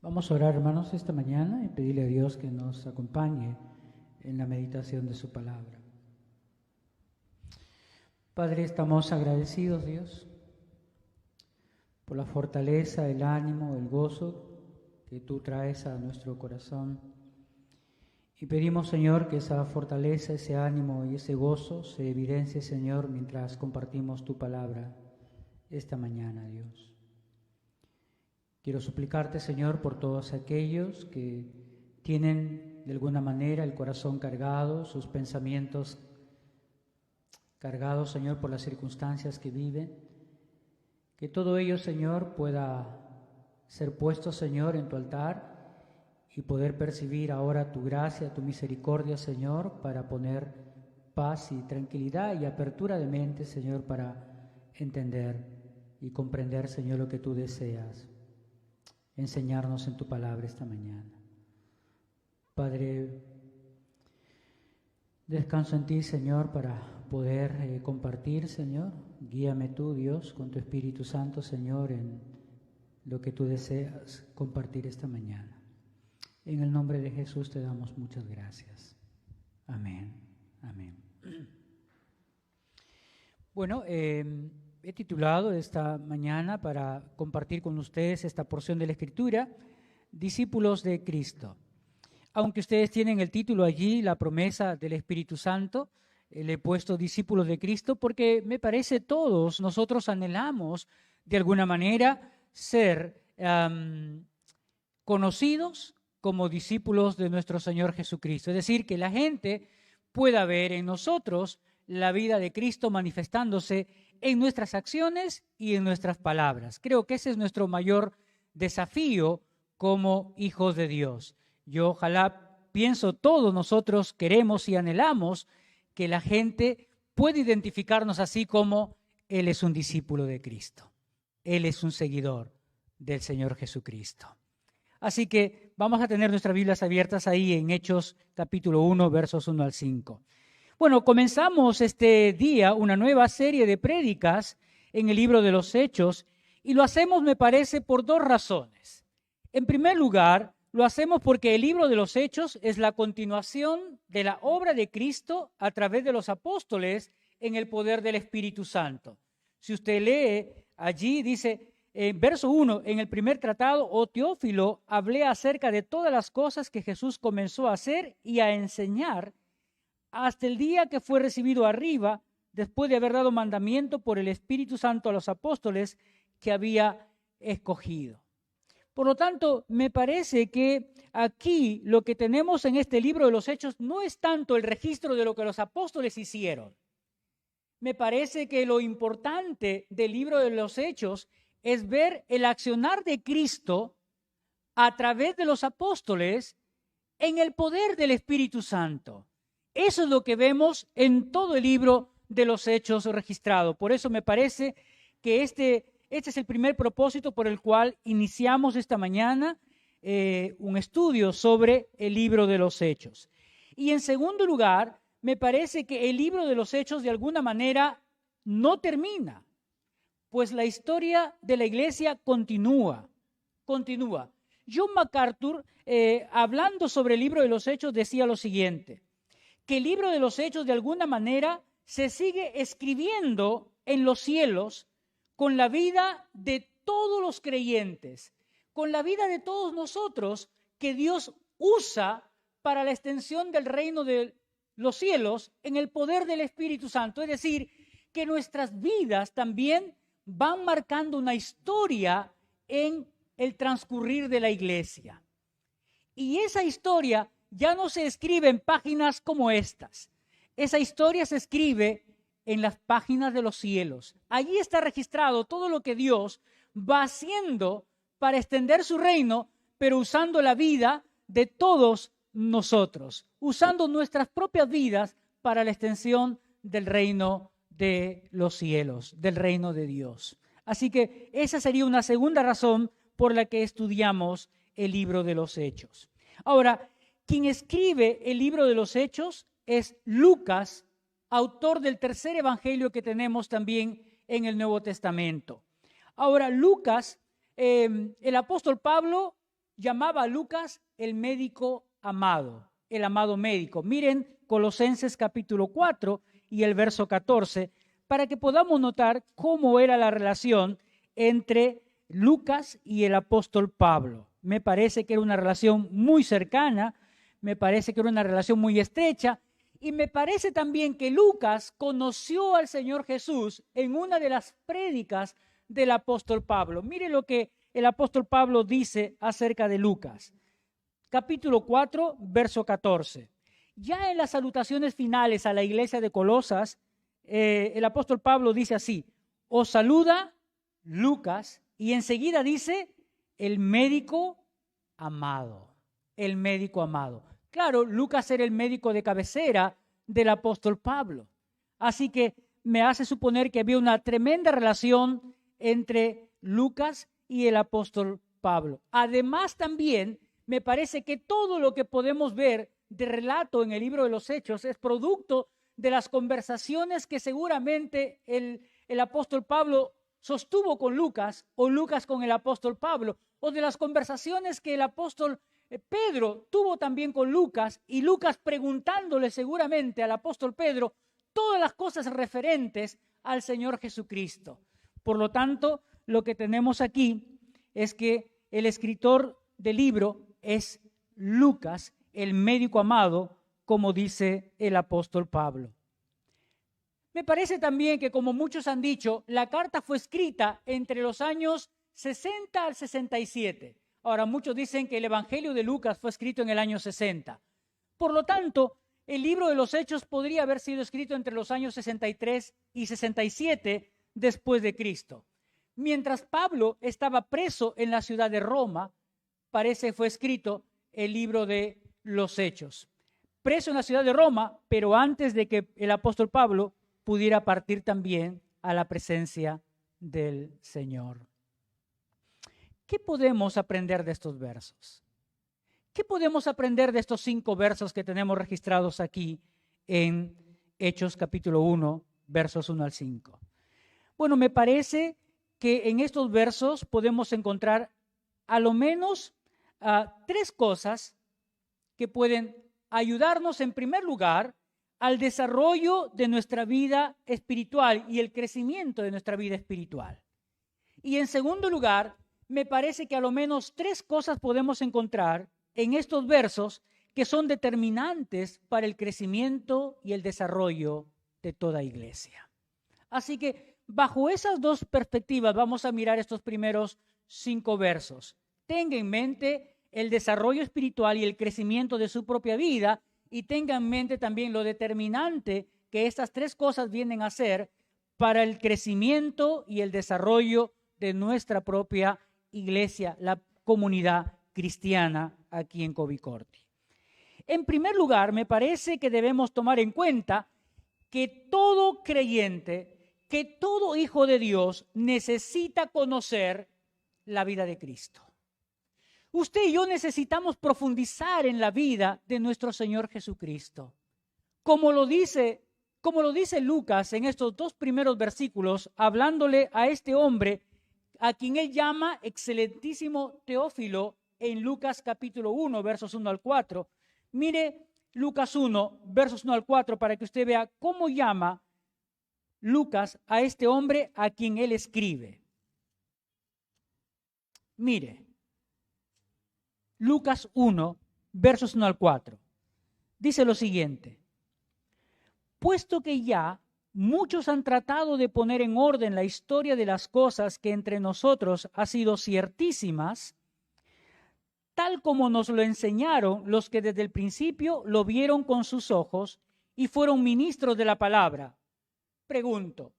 Vamos a orar, hermanos, esta mañana y pedirle a Dios que nos acompañe en la meditación de su palabra. Padre, estamos agradecidos, Dios, por la fortaleza, el ánimo, el gozo que tú traes a nuestro corazón. Y pedimos, Señor, que esa fortaleza, ese ánimo y ese gozo se evidencie, Señor, mientras compartimos tu palabra esta mañana, Dios. Quiero suplicarte, Señor, por todos aquellos que tienen de alguna manera el corazón cargado, sus pensamientos cargados, Señor, por las circunstancias que viven, que todo ello, Señor, pueda ser puesto, Señor, en tu altar y poder percibir ahora tu gracia, tu misericordia, Señor, para poner paz y tranquilidad y apertura de mente, Señor, para entender y comprender, Señor, lo que tú deseas enseñarnos en tu palabra esta mañana. Padre, descanso en ti, Señor, para poder compartir, Señor. Guíame tú, Dios, con tu Espíritu Santo, Señor, en lo que tú deseas compartir esta mañana. En el nombre de Jesús te damos muchas gracias. Amén. Amén. Bueno, he titulado esta mañana para compartir con ustedes esta porción de la Escritura, Discípulos de Cristo. Aunque ustedes tienen el título allí, la promesa del Espíritu Santo, le he puesto discípulos de Cristo porque me parece todos nosotros anhelamos de alguna manera ser conocidos como discípulos de nuestro Señor Jesucristo. Es decir, que la gente pueda ver en nosotros la vida de Cristo manifestándose en nuestras acciones y en nuestras palabras. Creo que ese es nuestro mayor desafío como hijos de Dios. Yo ojalá pienso todos nosotros queremos y anhelamos que la gente pueda identificarnos así como Él es un discípulo de Cristo. Él es un seguidor del Señor Jesucristo. Así que vamos a tener nuestras Biblias abiertas ahí en Hechos capítulo 1, versos 1 al 5. Bueno, comenzamos este día una nueva serie de prédicas en el libro de los Hechos y lo hacemos, me parece, por dos razones. En primer lugar, lo hacemos porque el libro de los Hechos es la continuación de la obra de Cristo a través de los apóstoles en el poder del Espíritu Santo. Si usted lee allí, dice, verso 1, en el primer tratado, oh Teófilo, hablé acerca de todas las cosas que Jesús comenzó a hacer y a enseñar hasta el día que fue recibido arriba, después de haber dado mandamiento por el Espíritu Santo a los apóstoles que había escogido. Por lo tanto, me parece que aquí lo que tenemos en este libro de los Hechos no es tanto el registro de lo que los apóstoles hicieron. Me parece que lo importante del libro de los Hechos es ver el accionar de Cristo a través de los apóstoles en el poder del Espíritu Santo. Eso es lo que vemos en todo el libro de los Hechos registrado. Por eso me parece que este es el primer propósito por el cual iniciamos esta mañana un estudio sobre el libro de los Hechos. Y en segundo lugar, me parece que el libro de los Hechos de alguna manera no termina, pues la historia de la iglesia continúa. John MacArthur, hablando sobre el libro de los Hechos, decía lo siguiente, que el libro de los Hechos de alguna manera se sigue escribiendo en los cielos con la vida de todos los creyentes, con la vida de todos nosotros que Dios usa para la extensión del reino de los cielos en el poder del Espíritu Santo. Es decir, que nuestras vidas también van marcando una historia en el transcurrir de la iglesia. Y esa historia ya no se escribe en páginas como estas. Esa historia se escribe en las páginas de los cielos. Allí está registrado todo lo que Dios va haciendo para extender su reino, pero usando la vida de todos nosotros, usando nuestras propias vidas para la extensión del reino de los cielos, del reino de Dios. Así que esa sería una segunda razón por la que estudiamos el libro de los Hechos. Ahora, quien escribe el libro de los Hechos es Lucas, autor del tercer evangelio que tenemos también en el Nuevo Testamento. Ahora, Lucas, el apóstol Pablo llamaba a Lucas el médico amado, el amado médico. Miren Colosenses capítulo 4 y el verso 14, para que podamos notar cómo era la relación entre Lucas y el apóstol Pablo. Me parece que era una relación muy cercana, me parece que era una relación muy estrecha, y me parece también que Lucas conoció al Señor Jesús en una de las prédicas del apóstol Pablo. Mire lo que el apóstol Pablo dice acerca de Lucas. Capítulo 4, verso 14. Ya en las salutaciones finales a la iglesia de Colosas, el apóstol Pablo dice así: os saluda Lucas, y enseguida dice el médico amado, el médico amado. Claro, Lucas era el médico de cabecera del apóstol Pablo. Así que me hace suponer que había una tremenda relación entre Lucas y el apóstol Pablo. Además, también me parece que todo lo que podemos ver de relato en el libro de los Hechos es producto de las conversaciones que seguramente el apóstol Pablo sostuvo con Lucas, o Lucas con el apóstol Pablo, o de las conversaciones que el apóstol Pedro tuvo también con Lucas, y Lucas preguntándole seguramente al apóstol Pedro todas las cosas referentes al Señor Jesucristo. Por lo tanto, lo que tenemos aquí es que el escritor del libro es Lucas, el médico amado, como dice el apóstol Pablo. Me parece también que, como muchos han dicho, la carta fue escrita entre los años 60 al 67. Ahora, muchos dicen que el Evangelio de Lucas fue escrito en el año 60. Por lo tanto, el libro de los Hechos podría haber sido escrito entre los años 63 y 67 después de Cristo. Mientras Pablo estaba preso en la ciudad de Roma, parece fue escrito el libro de los Hechos. Preso en la ciudad de Roma, pero antes de que el apóstol Pablo pudiera partir también a la presencia del Señor. ¿Qué podemos aprender de estos versos? ¿Qué podemos aprender de estos 5 versos que tenemos registrados aquí en Hechos capítulo 1, versos 1 al 5? Bueno, me parece que en estos versos podemos encontrar a lo menos 3 cosas que pueden ayudarnos en primer lugar al desarrollo de nuestra vida espiritual y el crecimiento de nuestra vida espiritual. Y en segundo lugar, me parece que a lo menos 3 cosas podemos encontrar en estos versos que son determinantes para el crecimiento y el desarrollo de toda iglesia. Así que bajo esas 2 perspectivas vamos a mirar estos primeros 5 versos. Tenga en mente el desarrollo espiritual y el crecimiento de su propia vida, y tenga en mente también lo determinante que estas 3 cosas vienen a ser para el crecimiento y el desarrollo de nuestra propia iglesia, la comunidad cristiana aquí en Covicorti. En primer lugar, me parece que debemos tomar en cuenta que todo creyente, que todo hijo de Dios necesita conocer la vida de Cristo. Usted y yo necesitamos profundizar en la vida de nuestro Señor Jesucristo. Como lo dice Lucas en estos 2 primeros versículos, hablándole a este hombre a quien él llama excelentísimo Teófilo en Lucas capítulo 1, versos 1 al 4. Mire Lucas 1, versos 1 al 4, para que usted vea cómo llama Lucas a este hombre a quien él escribe. Mire, Lucas 1, versos 1 al 4. Dice lo siguiente: puesto que ya muchos han tratado de poner en orden la historia de las cosas que entre nosotros ha sido ciertísimas, tal como nos lo enseñaron los que desde el principio lo vieron con sus ojos y fueron ministros de la palabra. Pregunto,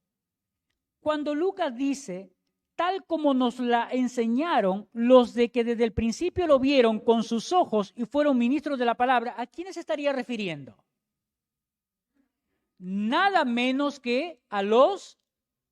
cuando Lucas dice, tal como nos la enseñaron los de que desde el principio lo vieron con sus ojos y fueron ministros de la palabra, ¿a quiénes estaría refiriendo? Nada menos que a los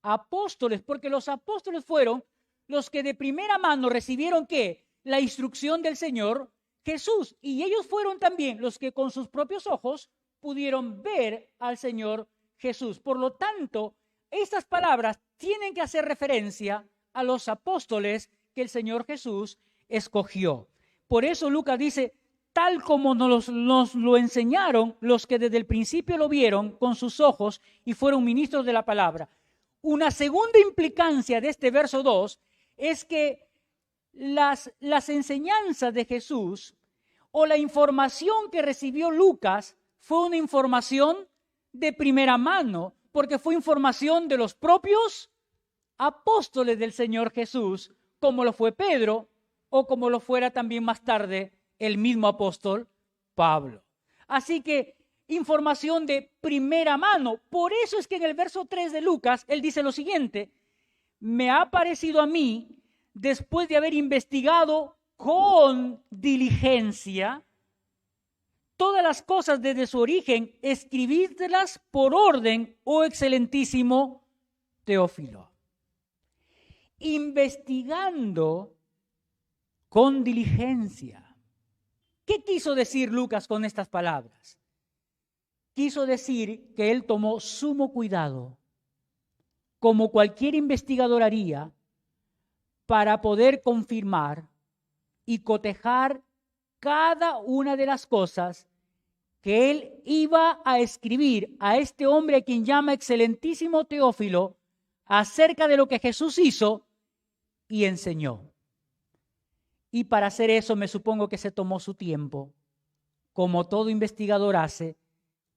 apóstoles, porque los apóstoles fueron los que de primera mano recibieron ¿qué? La instrucción del Señor Jesús, y ellos fueron también los que con sus propios ojos pudieron ver al Señor Jesús. Por lo tanto, estas palabras tienen que hacer referencia a los apóstoles que el Señor Jesús escogió. Por eso Lucas dice, tal como nos lo enseñaron los que desde el principio lo vieron con sus ojos y fueron ministros de la palabra. Una segunda implicancia de este verso 2 es que las enseñanzas de Jesús o la información que recibió Lucas fue una información de primera mano, porque fue información de los propios apóstoles del Señor Jesús, como lo fue Pedro o como lo fuera también más tarde el mismo apóstol Pablo. Así que información de primera mano. Por eso es que en el verso 3 de Lucas, él dice lo siguiente: me ha parecido a mí, después de haber investigado con diligencia todas las cosas desde su origen, escribírtelas por orden, oh excelentísimo Teófilo. Investigando con diligencia. ¿Qué quiso decir Lucas con estas palabras? Quiso decir que él tomó sumo cuidado, como cualquier investigador haría, para poder confirmar y cotejar cada una de las cosas que él iba a escribir a este hombre a quien llama excelentísimo Teófilo acerca de lo que Jesús hizo y enseñó. Y para hacer eso me supongo que se tomó su tiempo, como todo investigador hace,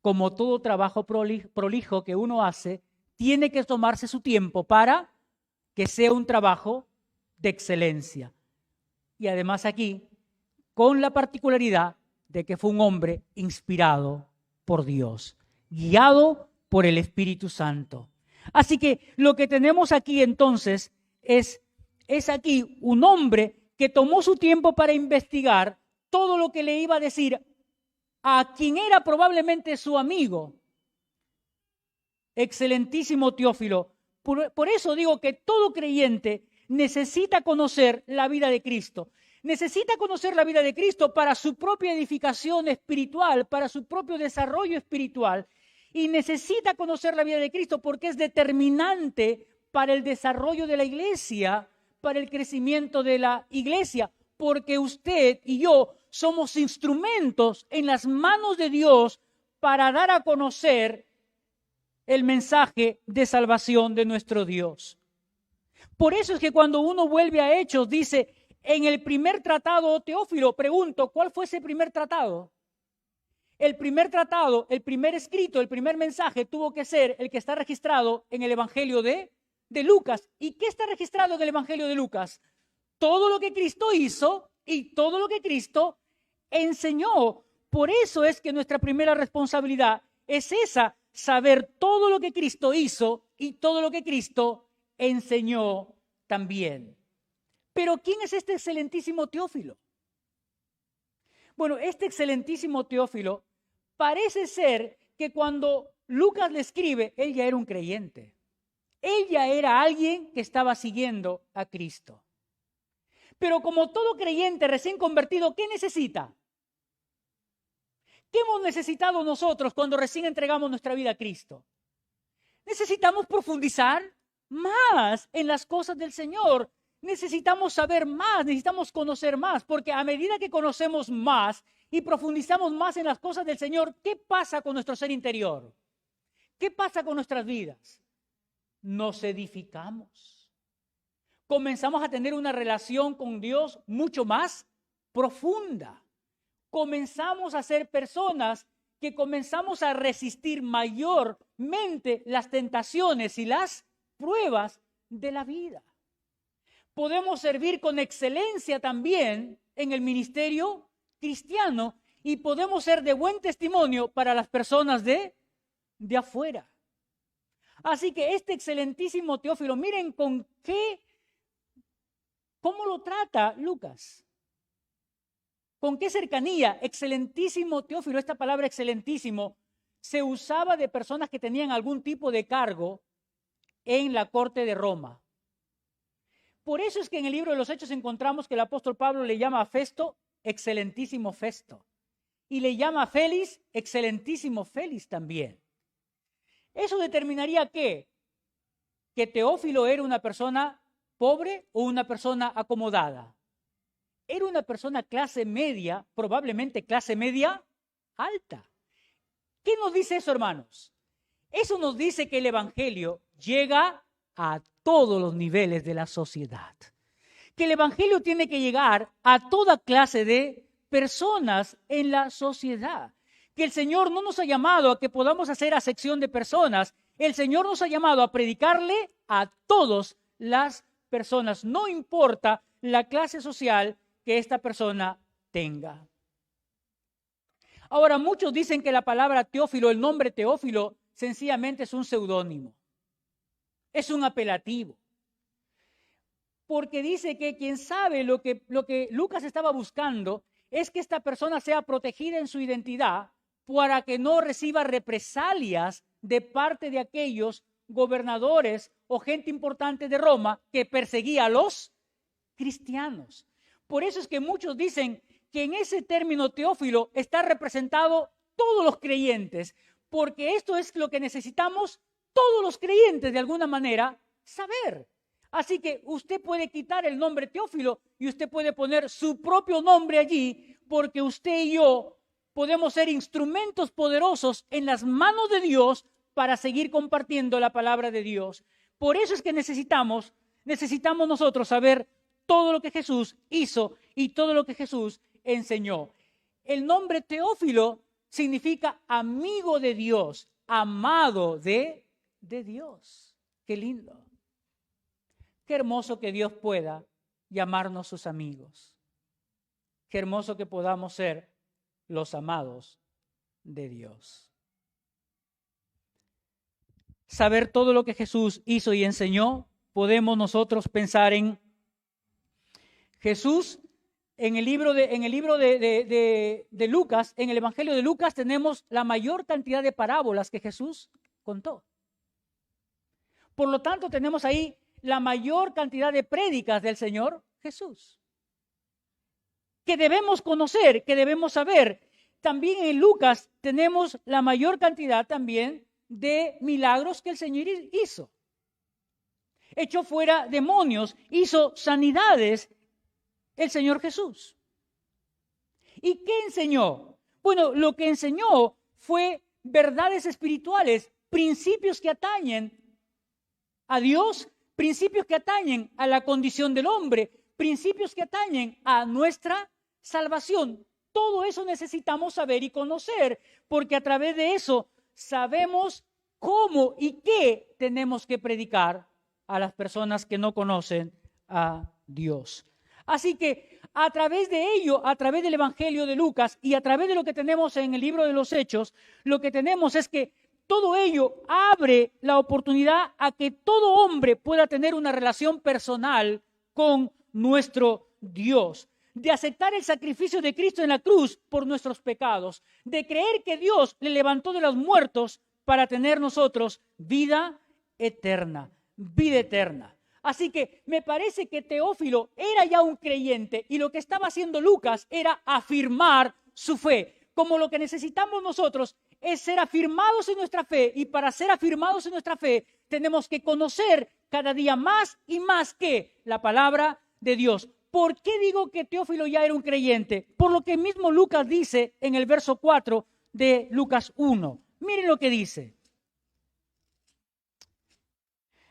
como todo trabajo prolijo que uno hace, tiene que tomarse su tiempo para que sea un trabajo de excelencia. Y además aquí, con la particularidad de que fue un hombre inspirado por Dios, guiado por el Espíritu Santo. Así que lo que tenemos aquí entonces es aquí un hombre que tomó su tiempo para investigar todo lo que le iba a decir a quien era probablemente su amigo, excelentísimo Teófilo. Por eso digo que todo creyente necesita conocer la vida de Cristo. Necesita conocer la vida de Cristo para su propia edificación espiritual, para su propio desarrollo espiritual. Y necesita conocer la vida de Cristo porque es determinante para el desarrollo de la iglesia, para el crecimiento de la iglesia, porque usted y yo somos instrumentos en las manos de Dios para dar a conocer el mensaje de salvación de nuestro Dios. Por eso es que cuando uno vuelve a Hechos, dice, en el primer tratado, Teófilo, pregunto, ¿cuál fue ese primer tratado? El primer tratado, el primer escrito, el primer mensaje tuvo que ser el que está registrado en el Evangelio de Lucas. ¿Y qué está registrado en el Evangelio de Lucas? Todo lo que Cristo hizo y todo lo que Cristo enseñó. Por eso es que nuestra primera responsabilidad es esa, saber todo lo que Cristo hizo y todo lo que Cristo enseñó también. Pero ¿quién es este excelentísimo Teófilo? Bueno, este excelentísimo Teófilo parece ser que cuando Lucas le escribe, él ya era un creyente. Él ya era alguien que estaba siguiendo a Cristo. Pero como todo creyente recién convertido, ¿qué necesita? ¿Qué hemos necesitado nosotros cuando recién entregamos nuestra vida a Cristo? Necesitamos profundizar más en las cosas del Señor. Necesitamos saber más, necesitamos conocer más, porque a medida que conocemos más y profundizamos más en las cosas del Señor, ¿qué pasa con nuestro ser interior? ¿Qué pasa con nuestras vidas? Nos edificamos. Comenzamos a tener una relación con Dios mucho más profunda. Comenzamos a ser personas que comenzamos a resistir mayormente las tentaciones y las pruebas de la vida. Podemos servir con excelencia también en el ministerio cristiano y podemos ser de buen testimonio para las personas de afuera. Así que este excelentísimo Teófilo, miren cómo lo trata Lucas. Con qué cercanía, excelentísimo Teófilo. Esta palabra excelentísimo se usaba de personas que tenían algún tipo de cargo en la corte de Roma. Por eso es que en el libro de los Hechos encontramos que el apóstol Pablo le llama a Festo excelentísimo Festo y le llama a Félix excelentísimo Félix también. Eso determinaría ¿qué? Que Teófilo era una persona pobre o una persona acomodada. era una persona clase media, probablemente clase media alta. ¿Qué nos dice eso, hermanos? Eso nos dice que el Evangelio llega a todos los niveles de la sociedad. Que el Evangelio tiene que llegar a toda clase de personas en la sociedad. Que el Señor no nos ha llamado a que podamos hacer acepción de personas. El Señor nos ha llamado a predicarle a todas las personas. No importa la clase social que esta persona tenga. Ahora, muchos dicen que la palabra Teófilo, el nombre Teófilo, sencillamente es un seudónimo. Es un apelativo. Porque dice que quien sabe lo que Lucas estaba buscando es que esta persona sea protegida en su identidad para que no reciba represalias de parte de aquellos gobernadores o gente importante de Roma que perseguía a los cristianos. Por eso es que muchos dicen que en ese término Teófilo está representado todos los creyentes, porque esto es lo que necesitamos todos los creyentes de alguna manera saber. Así que usted puede quitar el nombre Teófilo y usted puede poner su propio nombre allí, porque usted y yo podemos ser instrumentos poderosos en las manos de Dios para seguir compartiendo la palabra de Dios. Por eso es que necesitamos nosotros saber todo lo que Jesús hizo y todo lo que Jesús enseñó. El nombre Teófilo significa amigo de Dios, amado de Dios. Qué lindo. Qué hermoso que Dios pueda llamarnos sus amigos. Qué hermoso que podamos ser los amados de Dios. Saber todo lo que Jesús hizo y enseñó, podemos nosotros pensar en Jesús. En el libro de Lucas, en el Evangelio de Lucas, tenemos la mayor cantidad de parábolas que Jesús contó. Por lo tanto, tenemos ahí la mayor cantidad de prédicas del Señor Jesús, que debemos conocer, que debemos saber. También en Lucas tenemos la mayor cantidad también de milagros que el Señor hizo. Echó fuera demonios, hizo sanidades el Señor Jesús. ¿Y qué enseñó? Bueno, lo que enseñó fue verdades espirituales, principios que atañen a Dios, principios que atañen a la condición del hombre, principios que atañen a nuestra salvación. Todo eso necesitamos saber y conocer, porque a través de eso sabemos cómo y qué tenemos que predicar a las personas que no conocen a Dios. Así que a través de ello, a través del Evangelio de Lucas y a través de lo que tenemos en el libro de los Hechos, lo que tenemos es que todo ello abre la oportunidad a que todo hombre pueda tener una relación personal con nuestro Dios, de aceptar el sacrificio de Cristo en la cruz por nuestros pecados, de creer que Dios le levantó de los muertos para tener nosotros vida eterna, vida eterna. Así que me parece que Teófilo era ya un creyente y lo que estaba haciendo Lucas era afirmar su fe, como lo que necesitamos nosotros es ser afirmados en nuestra fe, y para ser afirmados en nuestra fe tenemos que conocer cada día más y más que la palabra de Dios. ¿Por qué digo que Teófilo ya era un creyente? Por lo que mismo Lucas dice en el verso 4 de Lucas 1. Miren lo que dice.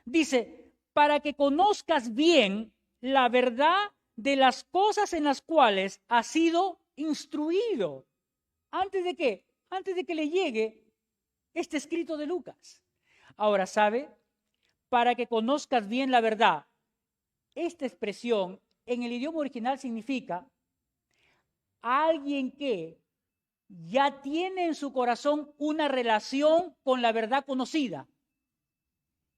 Dice, para que conozcas bien la verdad de las cosas en las cuales has sido instruido. ¿Antes de qué? Antes de que le llegue este escrito de Lucas. Ahora, ¿sabe? Para que conozcas bien la verdad. Esta expresión en el idioma original significa alguien que ya tiene en su corazón una relación con la verdad conocida.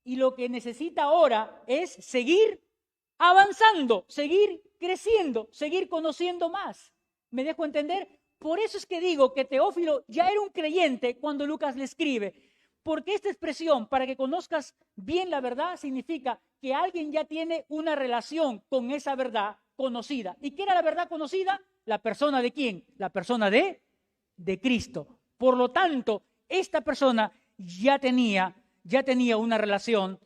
Y lo que necesita ahora es seguir avanzando, seguir creciendo, seguir conociendo más. ¿Me dejo entender? Por eso es que digo que Teófilo ya era un creyente cuando Lucas le escribe, porque esta expresión, para que conozcas bien la verdad, significa que alguien ya tiene una relación con esa verdad conocida. ¿Y qué era la verdad conocida? ¿La persona de quién? La persona de Cristo. Por lo tanto, esta persona ya tenía una relación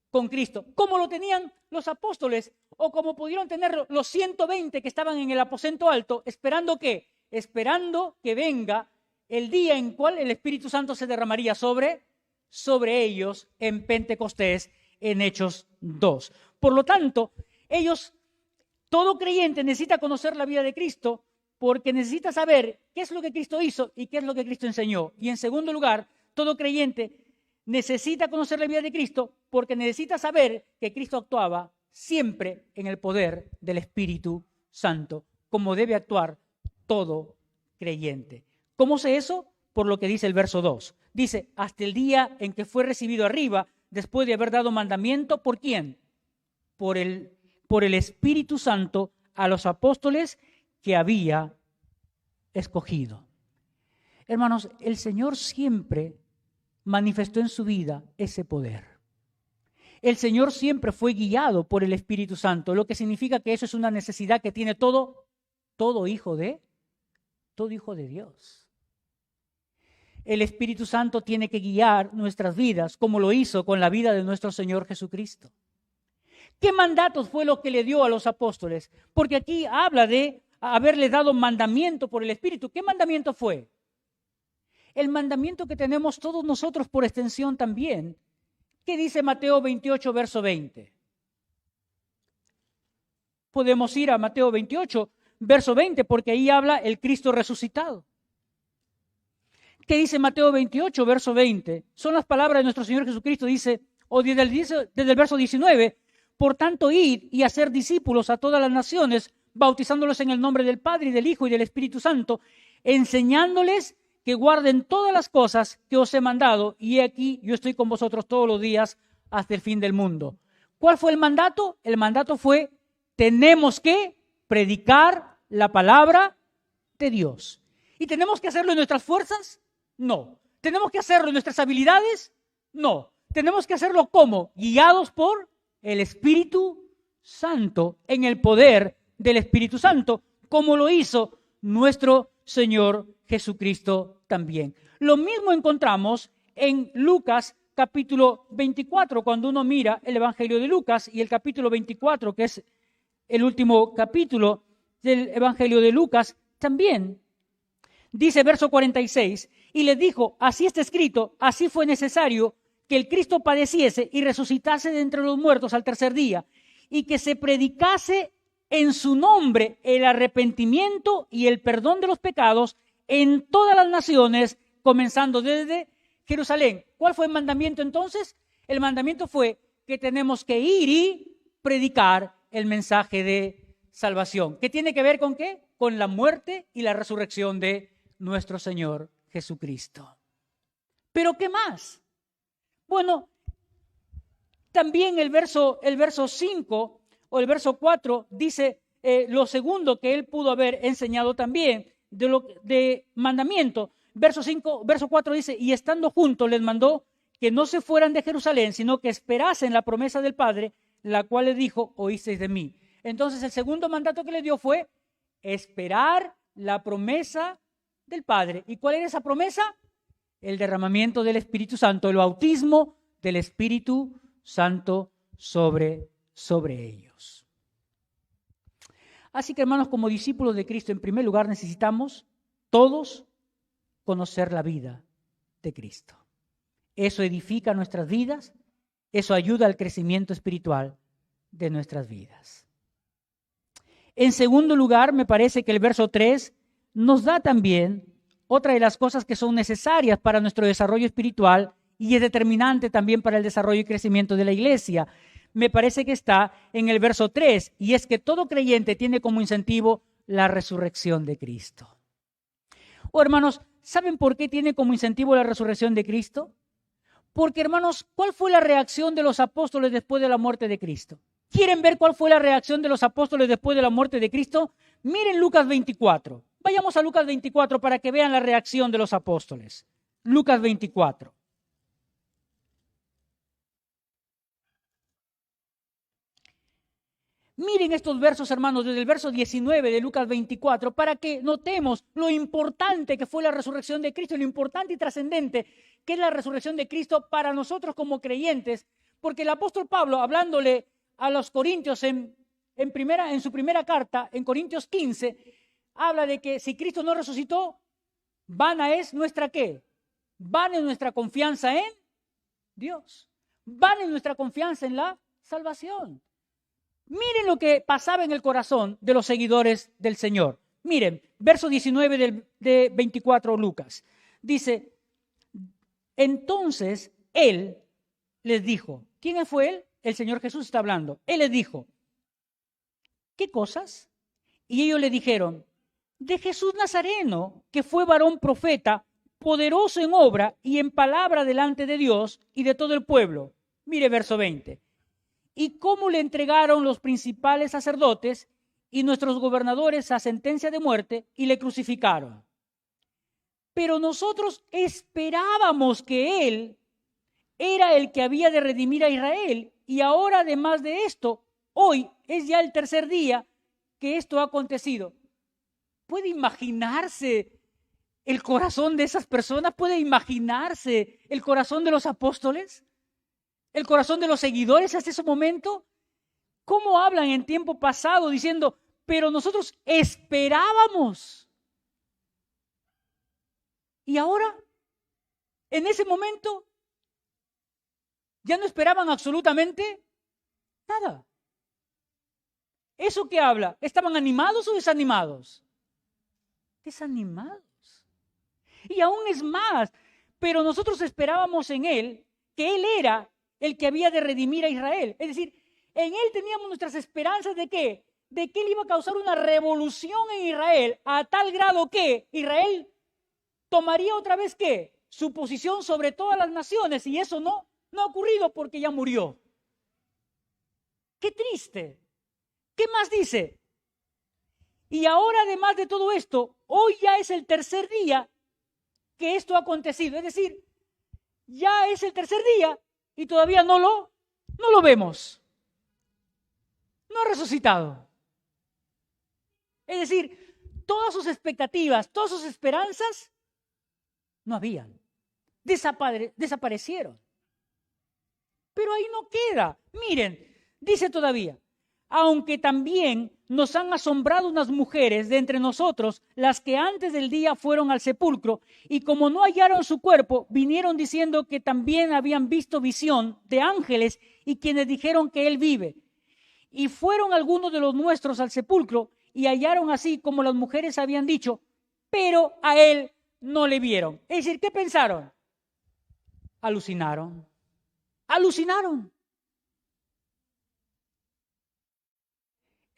con Cristo, como lo tenían los apóstoles. o como pudieron tener los 120 que estaban en el aposento alto, ¿esperando qué? Esperando que venga el día en cual el Espíritu Santo se derramaría sobre ellos en Pentecostés, en Hechos 2. Por lo tanto, todo creyente necesita conocer la vida de Cristo porque necesita saber qué es lo que Cristo hizo y qué es lo que Cristo enseñó. Y en segundo lugar, todo creyente necesita conocer la vida de Cristo porque necesita saber que Cristo actuaba siempre en el poder del Espíritu Santo, como debe actuar todo creyente. ¿Cómo sé eso? Por lo que dice el verso 2. Dice, hasta el día en que fue recibido arriba, después de haber dado mandamiento, ¿por quién? Por el Espíritu Santo a los apóstoles que había escogido. Hermanos, el Señor siempre manifestó en su vida ese poder. El Señor siempre fue guiado por el Espíritu Santo, lo que significa que eso es una necesidad que tiene todo hijo de Dios. El Espíritu Santo tiene que guiar nuestras vidas, como lo hizo con la vida de nuestro Señor Jesucristo. ¿Qué mandatos fue lo que le dio a los apóstoles? Porque aquí habla de haberle dado mandamiento por el Espíritu. ¿Qué mandamiento fue? El mandamiento que tenemos todos nosotros por extensión también. ¿Qué dice Mateo 28, verso 20? Podemos ir a Mateo 28, verso 20, porque ahí habla el Cristo resucitado. ¿Qué dice Mateo 28, verso 20? Son las palabras de nuestro Señor Jesucristo, dice, o desde el verso 19, por tanto, id y hacer discípulos a todas las naciones, bautizándolos en el nombre del Padre y del Hijo y del Espíritu Santo, enseñándoles que guarden todas las cosas que os he mandado, y he aquí yo estoy con vosotros todos los días hasta el fin del mundo. ¿Cuál fue el mandato? El mandato fue, tenemos que predicar la palabra de Dios. ¿Y tenemos que hacerlo en nuestras fuerzas? No. ¿Tenemos que hacerlo en nuestras habilidades? No. ¿Tenemos que hacerlo cómo? Guiados por el Espíritu Santo, en el poder del Espíritu Santo, como lo hizo nuestro Señor Jesucristo también. Lo mismo encontramos en Lucas capítulo 24, cuando uno mira el Evangelio de Lucas y el capítulo 24, que es el último capítulo del Evangelio de Lucas, también dice verso 46, y les dijo, así está escrito, así fue necesario que el Cristo padeciese y resucitase de entre los muertos al tercer día, y que se predicase en su nombre el arrepentimiento y el perdón de los pecados en todas las naciones, comenzando desde Jerusalén. ¿Cuál fue el mandamiento entonces? El mandamiento fue que tenemos que ir y predicar el mensaje de salvación. ¿Qué tiene que ver con qué? Con la muerte y la resurrección de nuestro Señor Jesucristo. ¿Pero qué más? Bueno, también el verso 5 o el verso 4 dice lo segundo que él pudo haber enseñado también de mandamiento. Verso 4 dice, y estando juntos les mandó que no se fueran de Jerusalén, sino que esperasen la promesa del Padre, la cual les dijo, oísteis de mí. Entonces el segundo mandato que le dio fue esperar la promesa del Padre. ¿Y cuál era esa promesa? El derramamiento del Espíritu Santo, el bautismo del Espíritu Santo sobre ellos. Así que, hermanos, como discípulos de Cristo, en primer lugar necesitamos todos conocer la vida de Cristo. Eso edifica nuestras vidas, eso ayuda al crecimiento espiritual de nuestras vidas. En segundo lugar, me parece que el verso 3 nos da también otra de las cosas que son necesarias para nuestro desarrollo espiritual y es determinante también para el desarrollo y crecimiento de la iglesia. Me parece que está en el verso 3, y es que todo creyente tiene como incentivo la resurrección de Cristo. Hermanos, ¿saben por qué tiene como incentivo la resurrección de Cristo? Porque, hermanos, ¿cuál fue la reacción de los apóstoles después de la muerte de Cristo? ¿Quieren ver cuál fue la reacción de los apóstoles después de la muerte de Cristo? Miren Lucas 24. Vayamos a Lucas 24 para que vean la reacción de los apóstoles. Lucas 24. Miren estos versos, hermanos, desde el verso 19 de Lucas 24, para que notemos lo importante que fue la resurrección de Cristo, lo importante y trascendente que es la resurrección de Cristo para nosotros como creyentes, porque el apóstol Pablo, hablándole a los corintios en en su primera carta, en Corintios 15, habla de que si Cristo no resucitó, vana es nuestra ¿qué? Vana es nuestra confianza en Dios. Vana es nuestra confianza en la salvación. Miren lo que pasaba en el corazón de los seguidores del Señor. Miren, verso 19 de 24 Lucas. Dice, entonces Él les dijo, ¿quién fue Él? El Señor Jesús está hablando. Él les dijo, ¿qué cosas? Y ellos le dijeron, de Jesús Nazareno, que fue varón profeta, poderoso en obra y en palabra delante de Dios y de todo el pueblo. Mire verso 20. Y cómo le entregaron los principales sacerdotes y nuestros gobernadores a sentencia de muerte y le crucificaron. Pero nosotros esperábamos que Él era el que había de redimir a Israel. Y ahora, además de esto, hoy es ya el tercer día que esto ha acontecido. ¿Puede imaginarse el corazón de esas personas? ¿Puede imaginarse el corazón de los apóstoles? ¿El corazón de los seguidores hasta ese momento? ¿Cómo hablan en tiempo pasado diciendo, pero nosotros esperábamos? Y ahora, en ese momento, ya no esperaban absolutamente nada. ¿Eso qué habla? ¿Estaban animados o desanimados? Desanimados. Y aún es más, pero nosotros esperábamos en Él, que Él era el que había de redimir a Israel. Es decir, en Él teníamos nuestras esperanzas de ¿qué? De que Él iba a causar una revolución en Israel a tal grado que Israel tomaría otra vez ¿qué? Su posición sobre todas las naciones, y eso no ha ocurrido porque ya murió. ¡Qué triste! ¿Qué más dice? Y ahora, además de todo esto, hoy ya es el tercer día que esto ha acontecido. Es decir, ya es el tercer día y todavía no lo vemos. No ha resucitado. Es decir, todas sus expectativas, todas sus esperanzas no habían. Desaparecieron. Pero ahí no queda. Miren, dice todavía, aunque también nos han asombrado unas mujeres de entre nosotros, las que antes del día fueron al sepulcro, y como no hallaron su cuerpo, vinieron diciendo que también habían visto visión de ángeles y quienes dijeron que él vive. Y fueron algunos de los nuestros al sepulcro y hallaron así como las mujeres habían dicho, pero a él no le vieron. Es decir, ¿qué pensaron? Alucinaron.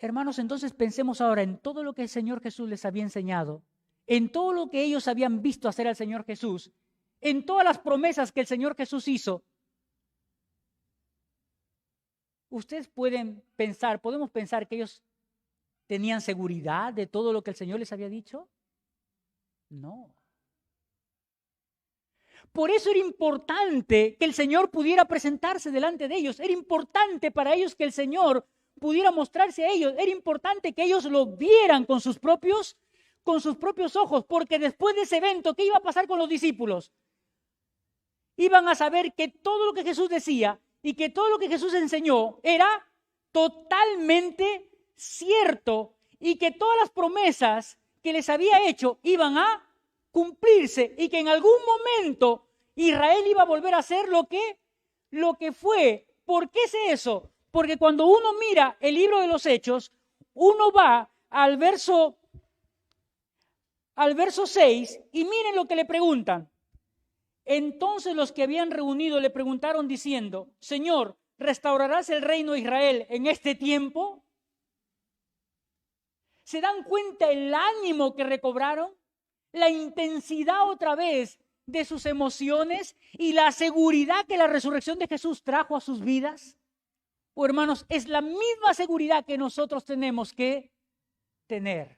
Hermanos, entonces pensemos ahora en todo lo que el Señor Jesús les había enseñado, en todo lo que ellos habían visto hacer al Señor Jesús, en todas las promesas que el Señor Jesús hizo. Ustedes podemos pensar que ellos tenían seguridad de todo lo que el Señor les había dicho. No. Por eso era importante que el Señor pudiera presentarse delante de ellos. Era importante para ellos que el Señor pudiera mostrarse a ellos. Era importante que ellos lo vieran con sus propios ojos, porque después de ese evento, ¿qué iba a pasar con los discípulos? Iban a saber que todo lo que Jesús decía y que todo lo que Jesús enseñó era totalmente cierto y que todas las promesas que les había hecho iban a cumplirse y que en algún momento Israel iba a volver a ser lo que fue. ¿Por qué es eso? Porque cuando uno mira el libro de los Hechos, uno va al verso 6 y miren lo que le preguntan. Entonces los que habían reunido le preguntaron diciendo, Señor, ¿restaurarás el reino de Israel en este tiempo? ¿Se dan cuenta el ánimo que recobraron? La intensidad otra vez de sus emociones y la seguridad que la resurrección de Jesús trajo a sus vidas. Oh, hermanos, es la misma seguridad que nosotros tenemos que tener.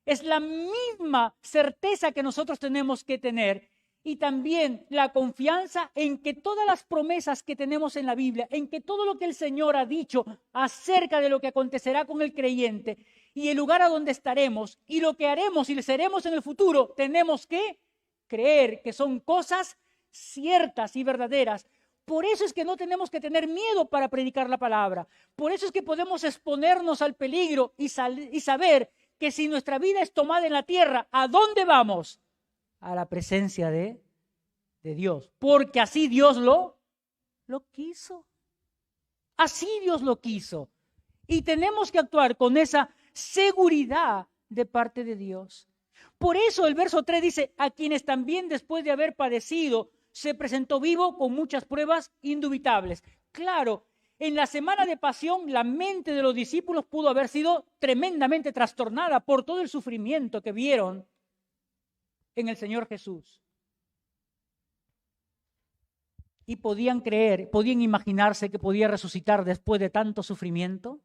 Es la misma certeza que nosotros tenemos que tener. Y también la confianza en que todas las promesas que tenemos en la Biblia, en que todo lo que el Señor ha dicho acerca de lo que acontecerá con el creyente y el lugar a donde estaremos y lo que haremos y seremos en el futuro, tenemos que creer que son cosas ciertas y verdaderas, Por eso es que no tenemos que tener miedo para predicar la palabra. Por eso es que podemos exponernos al peligro y saber que si nuestra vida es tomada en la tierra, ¿a dónde vamos? A la presencia de Dios. Porque así Dios lo quiso. Así Dios lo quiso. Y tenemos que actuar con esa seguridad de parte de Dios. Por eso el verso 3 dice, a quienes también después de haber padecido, se presentó vivo con muchas pruebas indubitables. Claro, en la semana de pasión, la mente de los discípulos pudo haber sido tremendamente trastornada por todo el sufrimiento que vieron en el Señor Jesús. Y podían creer, podían imaginarse que podía resucitar después de tanto sufrimiento.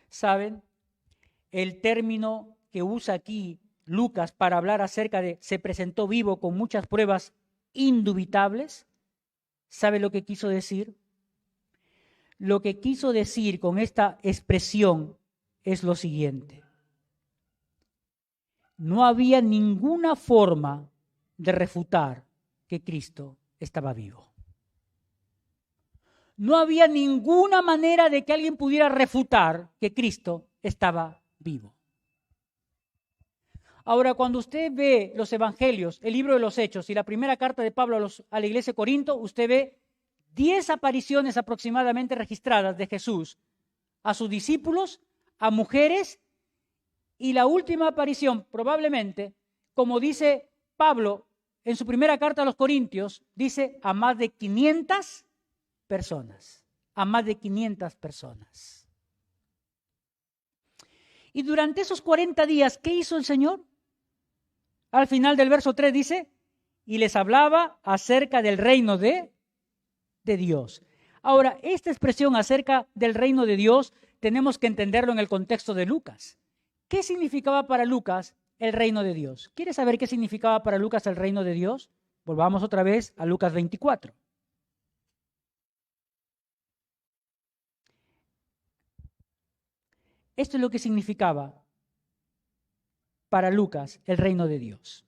¿Saben? El término que usa aquí Lucas para hablar acerca de se presentó vivo con muchas pruebas indubitables, ¿sabe lo que quiso decir? Lo que quiso decir con esta expresión es lo siguiente. No había ninguna forma de refutar que Cristo estaba vivo. No había ninguna manera de que alguien pudiera refutar que Cristo estaba vivo. Ahora, cuando usted ve los evangelios, el libro de los Hechos y la primera carta de Pablo a la iglesia de Corinto, usted ve 10 apariciones aproximadamente registradas de Jesús a sus discípulos, a mujeres, y la última aparición probablemente, como dice Pablo en su primera carta a los Corintios, dice a más de 500 personas, a más de 500 personas. Y durante esos 40 días, ¿qué hizo el Señor? Al final del verso 3 dice, y les hablaba acerca del reino de Dios. Ahora, esta expresión acerca del reino de Dios tenemos que entenderlo en el contexto de Lucas. ¿Qué significaba para Lucas el reino de Dios? ¿Quieres saber qué significaba para Lucas el reino de Dios? Volvamos otra vez a Lucas 24. Esto es lo que significaba para Lucas el reino de Dios.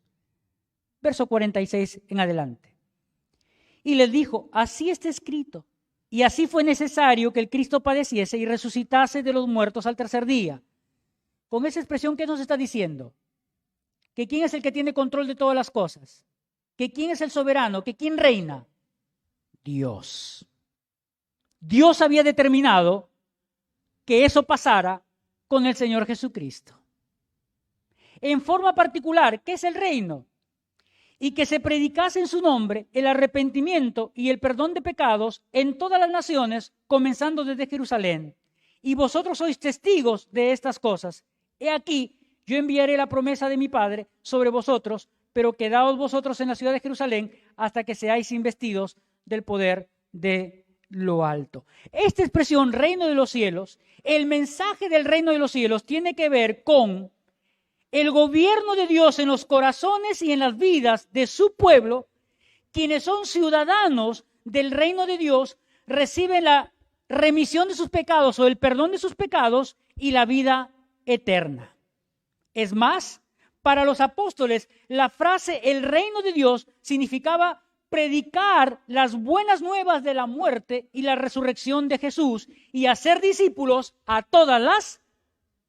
Verso 46 en adelante. Y les dijo, así está escrito, y así fue necesario que el Cristo padeciese y resucitase de los muertos al tercer día. Con esa expresión, ¿qué nos está diciendo? Que quién es el que tiene control de todas las cosas, que quién es el soberano, que quién reina. Dios. Dios había determinado que eso pasara con el Señor Jesucristo. En forma particular, ¿qué es el reino? Y que se predicase en su nombre el arrepentimiento y el perdón de pecados en todas las naciones, comenzando desde Jerusalén. Y vosotros sois testigos de estas cosas. He aquí, yo enviaré la promesa de mi Padre sobre vosotros, pero quedaos vosotros en la ciudad de Jerusalén hasta que seáis investidos del poder de lo alto. Esta expresión, reino de los cielos, el mensaje del reino de los cielos tiene que ver con el gobierno de Dios en los corazones y en las vidas de su pueblo, quienes son ciudadanos del reino de Dios, reciben la remisión de sus pecados o el perdón de sus pecados y la vida eterna. Es más, para los apóstoles, la frase el reino de Dios significaba predicar las buenas nuevas de la muerte y la resurrección de Jesús y hacer discípulos a todas las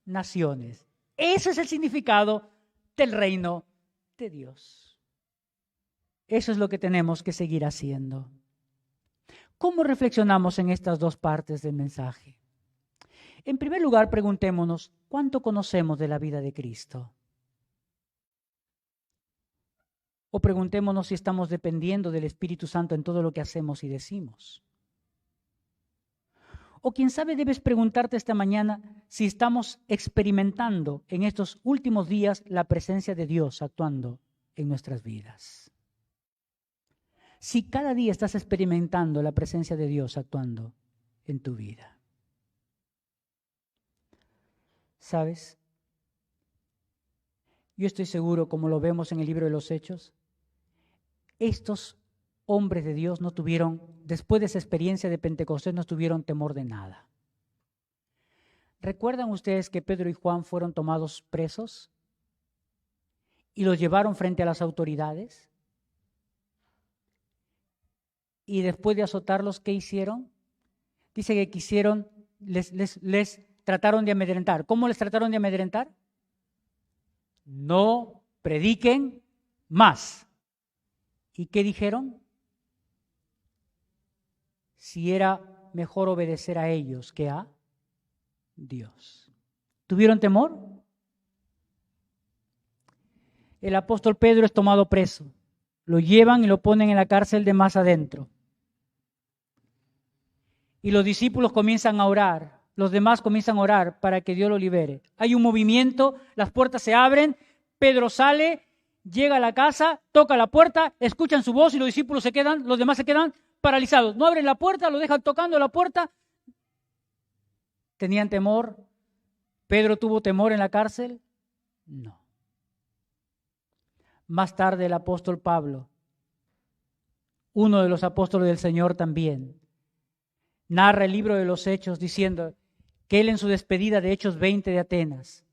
naciones. Ese es el significado del reino de Dios. Eso es lo que tenemos que seguir haciendo. ¿Cómo reflexionamos en estas dos partes del mensaje? En primer lugar, preguntémonos, ¿cuánto conocemos de la vida de Cristo? O preguntémonos si estamos dependiendo del Espíritu Santo en todo lo que hacemos y decimos. O quién sabe, debes preguntarte esta mañana si estamos experimentando en estos últimos días la presencia de Dios actuando en nuestras vidas. Si cada día estás experimentando la presencia de Dios actuando en tu vida. ¿Sabes? Yo estoy seguro, como lo vemos en el libro de los Hechos, estos hombres de Dios no tuvieron, después de esa experiencia de Pentecostés, no tuvieron temor de nada. ¿Recuerdan ustedes que Pedro y Juan fueron tomados presos y los llevaron frente a las autoridades? Y después de azotarlos, ¿qué hicieron? Dice que quisieron, les trataron de amedrentar. ¿Cómo les trataron de amedrentar? No prediquen más. ¿Y qué dijeron? Si era mejor obedecer a ellos que a Dios. ¿Tuvieron temor? El apóstol Pedro es tomado preso. Lo llevan y lo ponen en la cárcel de más adentro. Y los discípulos comienzan a orar. Los demás comienzan a orar para que Dios lo libere. Hay un movimiento, las puertas se abren, Pedro sale, llega a la casa, toca la puerta, escuchan su voz y los discípulos se quedan, los demás se quedan paralizados. No abren la puerta, lo dejan tocando la puerta. ¿Tenían temor? ¿Pedro tuvo temor en la cárcel? No. Más tarde el apóstol Pablo, uno de los apóstoles del Señor también, narra el libro de los Hechos diciendo que él en su despedida de Hechos 20 de Atenas,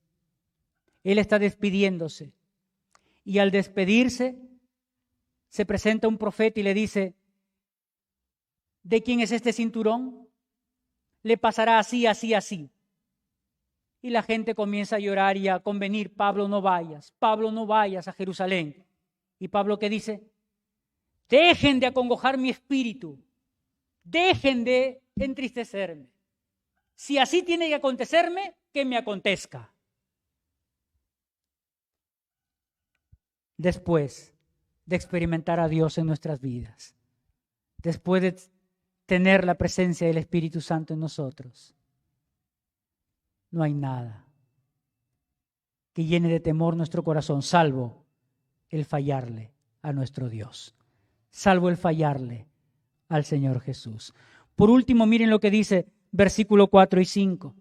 él está despidiéndose y al despedirse se presenta un profeta y le dice: ¿de quién es este cinturón? Le pasará así, así, así. Y la gente comienza a llorar y a convenir: Pablo, no vayas a Jerusalén. Y Pablo, ¿qué dice? Dejen de acongojar mi espíritu, dejen de entristecerme. Si así tiene que acontecerme, que me acontezca. Después de experimentar a Dios en nuestras vidas, después de tener la presencia del Espíritu Santo en nosotros, no hay nada que llene de temor nuestro corazón, salvo el fallarle a nuestro Dios, salvo el fallarle al Señor Jesús. Por último, miren lo que dice versículo 4 y 5.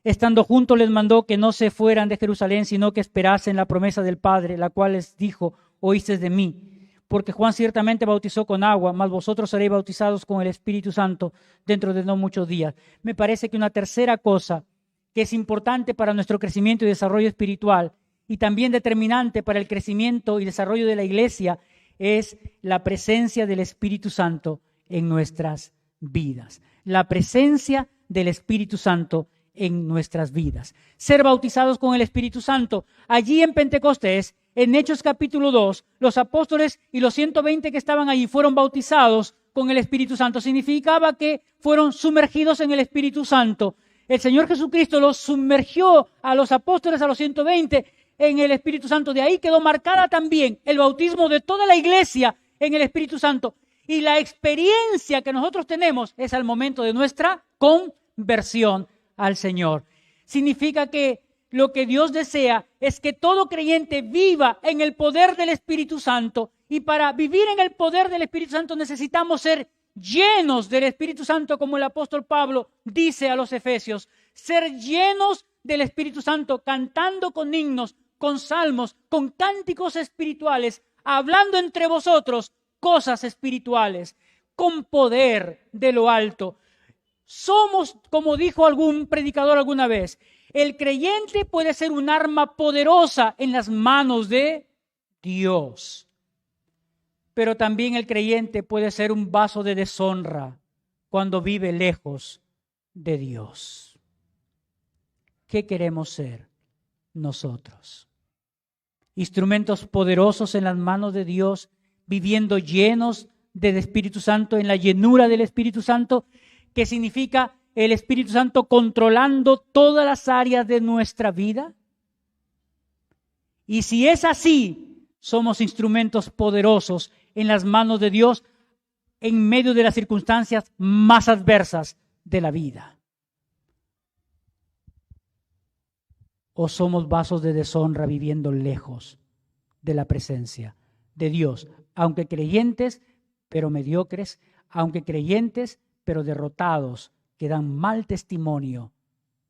Estando juntos les mandó que no se fueran de Jerusalén, sino que esperasen la promesa del Padre, la cual les dijo: oísteis de mí. Porque Juan ciertamente bautizó con agua, mas vosotros seréis bautizados con el Espíritu Santo dentro de no muchos días. Me parece que una tercera cosa que es importante para nuestro crecimiento y desarrollo espiritual y también determinante para el crecimiento y desarrollo de la iglesia es la presencia del Espíritu Santo en nuestras vidas. La presencia del Espíritu Santo en nuestras vidas. Ser bautizados con el Espíritu Santo. Allí en Pentecostés, en Hechos capítulo 2, los apóstoles y los 120 que estaban allí fueron bautizados con el Espíritu Santo. Significaba que fueron sumergidos en el Espíritu Santo. El Señor Jesucristo los sumergió a los apóstoles, a los 120, en el Espíritu Santo. De ahí quedó marcada también el bautismo de toda la iglesia en el Espíritu Santo. Y la experiencia que nosotros tenemos es al momento de nuestra conversión al Señor. Significa que lo que Dios desea es que todo creyente viva en el poder del Espíritu Santo. Y para vivir en el poder del Espíritu Santo necesitamos ser llenos del Espíritu Santo, como el apóstol Pablo dice a los Efesios. Ser llenos del Espíritu Santo, cantando con himnos, con salmos, con cánticos espirituales, hablando entre vosotros cosas espirituales, con poder de lo alto. Somos, como dijo algún predicador alguna vez, el creyente puede ser un arma poderosa en las manos de Dios. Pero también el creyente puede ser un vaso de deshonra cuando vive lejos de Dios. ¿Qué queremos ser nosotros? Instrumentos poderosos en las manos de Dios, viviendo llenos del Espíritu Santo, en la llenura del Espíritu Santo, que significa el Espíritu Santo controlando todas las áreas de nuestra vida. Y si es así, somos instrumentos poderosos en las manos de Dios en medio de las circunstancias más adversas de la vida. O somos vasos de deshonra viviendo lejos de la presencia de Dios, aunque creyentes, pero mediocres, aunque creyentes, pero derrotados, que dan mal testimonio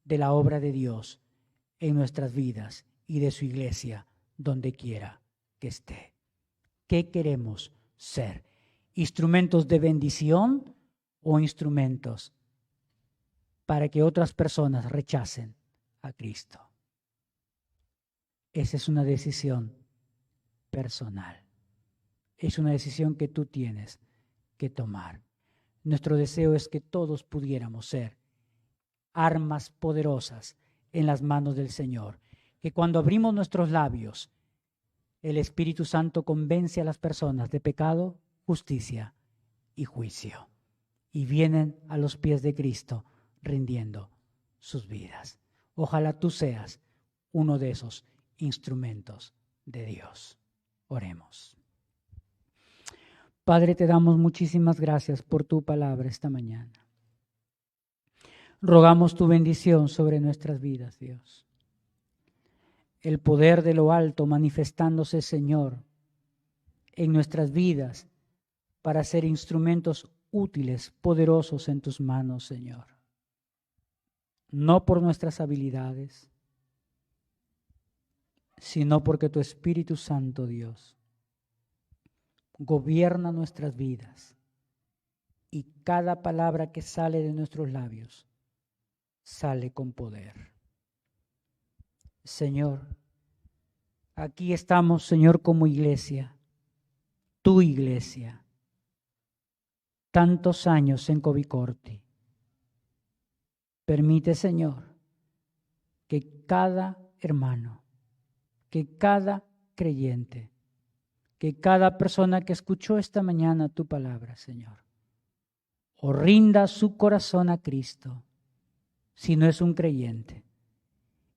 de la obra de Dios en nuestras vidas y de su iglesia, donde quiera que esté. ¿Qué queremos ser? ¿Instrumentos de bendición o instrumentos para que otras personas rechacen a Cristo? Esa es una decisión personal. Es una decisión que tú tienes que tomar. Nuestro deseo es que todos pudiéramos ser armas poderosas en las manos del Señor, que cuando abrimos nuestros labios, el Espíritu Santo convence a las personas de pecado, justicia y juicio, y vienen a los pies de Cristo rindiendo sus vidas. Ojalá tú seas uno de esos instrumentos de Dios. Oremos. Padre, te damos muchísimas gracias por tu palabra esta mañana. Rogamos tu bendición sobre nuestras vidas, Dios. El poder de lo alto manifestándose, Señor, en nuestras vidas para ser instrumentos útiles, poderosos en tus manos, Señor. No por nuestras habilidades, sino porque tu Espíritu Santo, Dios, gobierna nuestras vidas y cada palabra que sale de nuestros labios sale con poder. Señor, aquí estamos, Señor, como iglesia, tu iglesia, tantos años en Covicorti. Permite, Señor, que cada hermano, que cada creyente, que cada persona que escuchó esta mañana tu palabra, Señor, o rinda su corazón a Cristo, si no es un creyente.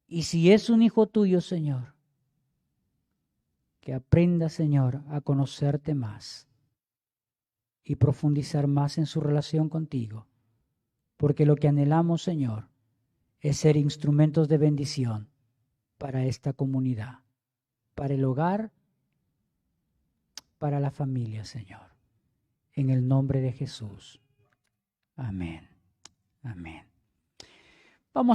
Y si es un hijo tuyo, Señor, que aprenda, Señor, a conocerte más y profundizar más en su relación contigo. Porque lo que anhelamos, Señor, es ser instrumentos de bendición para esta comunidad, para el hogar, para la familia, Señor. En el nombre de Jesús. Amén. Amén.